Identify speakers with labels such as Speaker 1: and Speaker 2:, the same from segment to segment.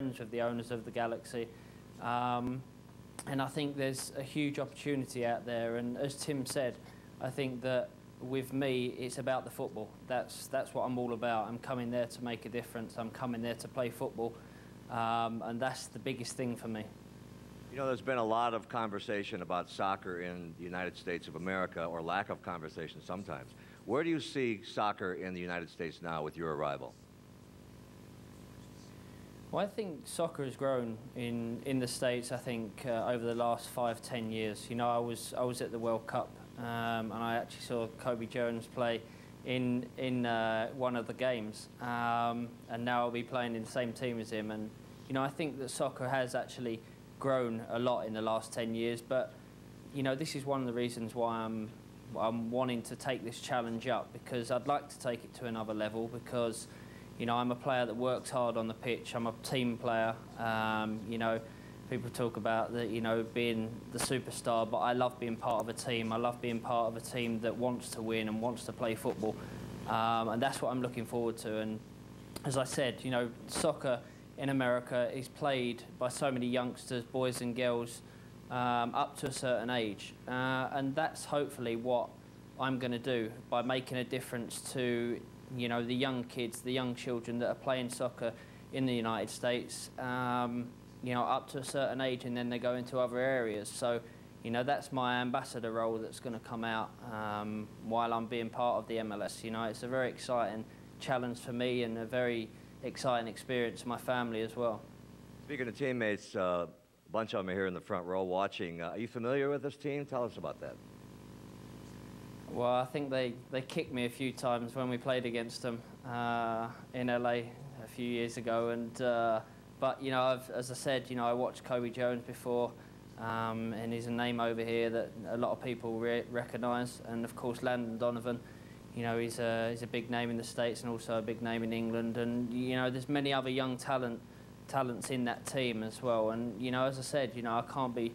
Speaker 1: friends with the owners of the Galaxy. And I think there's a huge opportunity out there. And as Tim said, I think that with me, it's about the football. That's what I'm all about. I'm coming there to make a difference. I'm coming there to play football. And that's the biggest thing for me.
Speaker 2: You know, there's been a lot of conversation about soccer in the United States of America, or lack of conversation sometimes. Where do you see soccer in the United States now with your arrival?
Speaker 1: Well, I think soccer has grown in the States, I think, over the last 5–10 years. You know, I was at the World Cup, and I actually saw Cobi Jones play in one of the games, and now I'll be playing in the same team as him. And, you know, I think that soccer has actually grown a lot in the last 10 years, but, you know, this is one of the reasons why I'm wanting to take this challenge up, because I'd like to take it to another level, because, you know, I'm a player that works hard on the pitch. I'm a team player. You know, people talk about the, you know, being the superstar, but I love being part of a team. I love being part of a team that wants to win and wants to play football, and that's what I'm looking forward to. And as I said, you know, soccer in America is played by so many youngsters, boys and girls, up to a certain age, and that's hopefully what I'm going to do by making a difference to, you know, the young kids, the young children that are playing soccer in the United States, you know, up to a certain age, and then they go into other areas. So, you know, that's my ambassador role that's going to come out while I'm being part of the MLS. You know, it's a very exciting challenge for me and a very exciting experience for my family as well.
Speaker 2: Speaking of teammates, a bunch of them are here in the front row watching. Are you familiar with this team? Tell us about that.
Speaker 1: Well, I think they kicked me a few times when we played against them in LA a few years ago. And but, you know, as I said, you know, I watched Cobi Jones before, and he's a name over here that a lot of people recognise. And of course, Landon Donovan, you know, he's a big name in the States and also a big name in England. And, you know, there's many other young talents in that team as well. And, you know, as I said, you know, I can't be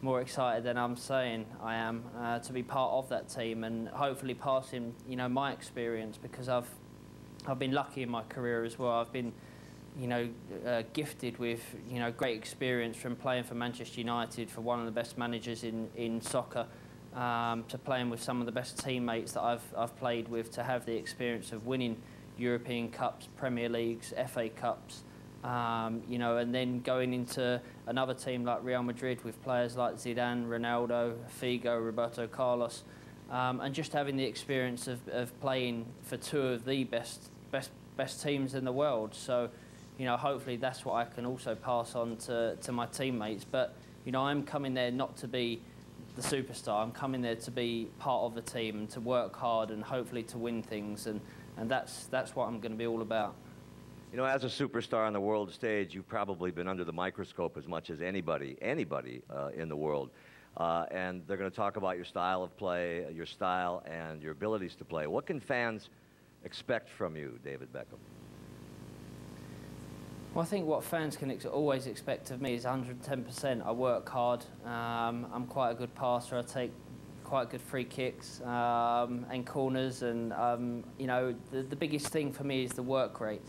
Speaker 1: more excited than I'm saying I am to be part of that team and hopefully passing, you know, my experience, because I've been lucky in my career as well. I've been, you know, gifted with, you know, great experience from playing for Manchester United, for one of the best managers in soccer, to playing with some of the best teammates that I've played with, to have the experience of winning European Cups, Premier Leagues, FA Cups, you know, and then going into another team like Real Madrid with players like Zidane, Ronaldo, Figo, Roberto Carlos, and just having the experience of playing for two of the best teams in the world. So, you know, hopefully that's what I can also pass on to my teammates. But, you know, I'm coming there not to be the superstar. I'm coming there to be part of the team and to work hard and hopefully to win things, and that's what I'm going to be all about.
Speaker 2: You know, as a superstar on the world stage, you've probably been under the microscope as much as anybody in the world. And they're going to talk about your style of play, your style, and your abilities to play. What can fans expect from you, David Beckham?
Speaker 1: Well, I think what fans can always expect of me is 110%. I work hard. I'm quite a good passer. I take quite good free kicks and corners. And, you know, the biggest thing for me is the work rate.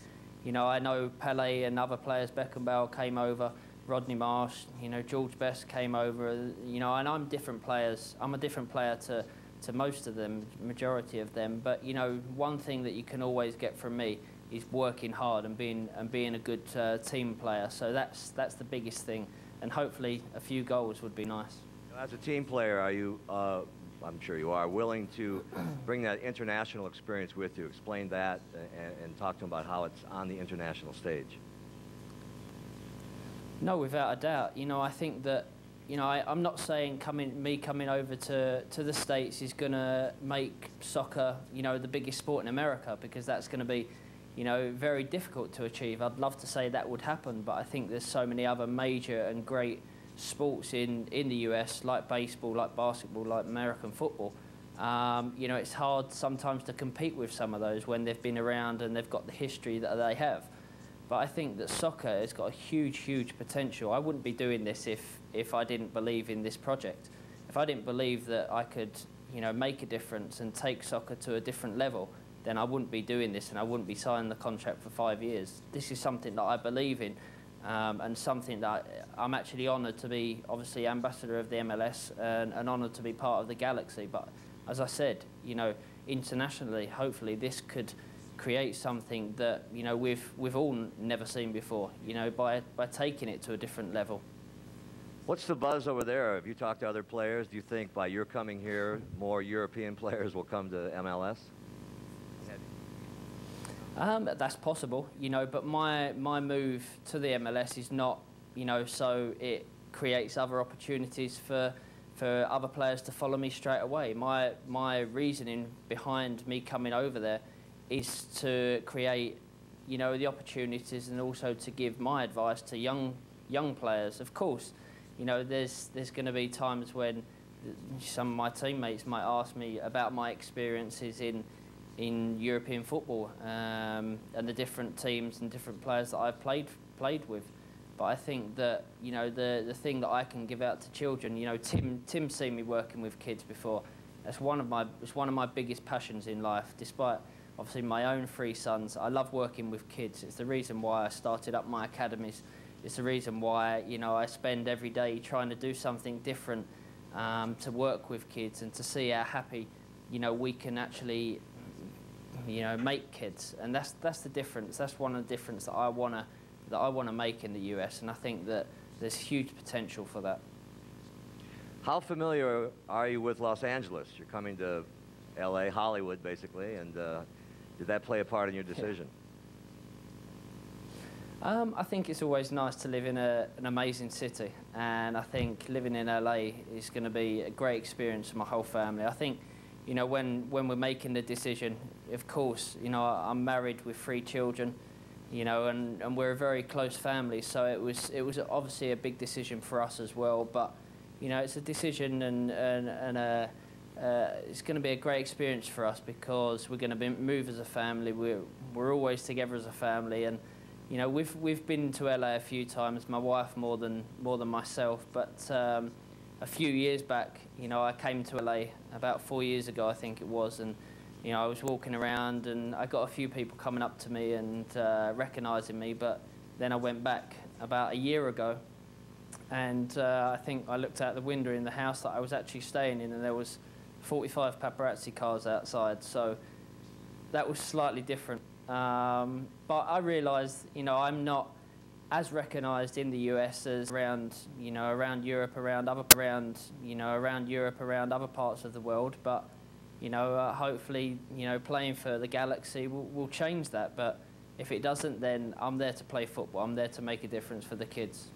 Speaker 1: You know, I know Pele and other players, Beckham came over, Rodney Marsh, you know, George Best came over, you know, and I'm different players. I'm a different player to most of them, majority of them. But, you know, one thing that you can always get from me is working hard and being a good team player. So that's the biggest thing. And hopefully a few goals would be nice.
Speaker 2: As a team player, are you, I'm sure you are, willing to bring that international experience with you? Explain that and talk to them about how it's on the international stage.
Speaker 1: No, without a doubt. You know, I think that, you know, I'm not saying me coming over to the States is going to make soccer, you know, the biggest sport in America, because that's going to be, you know, very difficult to achieve. I'd love to say that would happen, but I think there's so many other major and great sports in the US, like baseball, like basketball, like American football. You know, it's hard sometimes to compete with some of those when they've been around and they've got the history that they have. But I think that soccer has got a huge potential. I wouldn't be doing this if I didn't believe in this project. If I didn't believe that I could, you know, make a difference and take soccer to a different level, then I wouldn't be doing this and I wouldn't be signing the contract for 5 years. This is something that I believe in, and something that I'm actually honoured to be, obviously, ambassador of the MLS and honoured to be part of the Galaxy. But as I said, you know, internationally, hopefully this could create something that, you know, we've all never seen before, you know, by taking it to a different level.
Speaker 2: What's the buzz over there? Have you talked to other players? Do you think by your coming here, more European players will come to MLS?
Speaker 1: That's possible, you know, but my move to the MLS is not, you know, so it creates other opportunities for other players to follow me straight away. My reasoning behind me coming over there is to create, you know, the opportunities and also to give my advice to young players. Of course, you know, there's going to be times when some of my teammates might ask me about my experiences in European football and the different teams and different players that I've played with. But I think that, you know, the thing that I can give out to children, you know, Tim's seen me working with kids before. It's one of my biggest passions in life. Despite obviously my own 3 sons, I love working with kids. It's the reason why I started up my academies. It's the reason why, you know, I spend every day trying to do something different to work with kids and to see how happy, you know, we can actually, you know, make kids. And that's the difference. That's one of the difference that I wanna make in the US, and I think that there's huge potential for that.
Speaker 2: How familiar are you with Los Angeles? You're coming to LA, Hollywood, basically, and did that play a part in your decision?
Speaker 1: I think it's always nice to live in an amazing city, and I think living in LA is going to be a great experience for my whole family. I think, you know, when we're making the decision, of course, you know, I'm married with 3 children, you know, and we're a very close family, so it was obviously a big decision for us as well. But, you know, it's a decision, and it's going to be a great experience for us because we're going to move as a family. We're always together as a family, and you know, we've been to LA a few times. My wife more than myself, but a few years back, you know, I came to LA about 4 years ago, I think it was, and you know, I was walking around and I got a few people coming up to me and recognising me. But then I went back about a year ago, and I think I looked out the window in the house that I was actually staying in, and there was 45 paparazzi cars outside. So that was slightly different. But I realised, you know, I'm not as recognised in the US as around Europe, around other parts of the world. But, you know, hopefully, you know, playing for the Galaxy will change that. But if it doesn't, then I'm there to play football. I'm there to make a difference for the kids.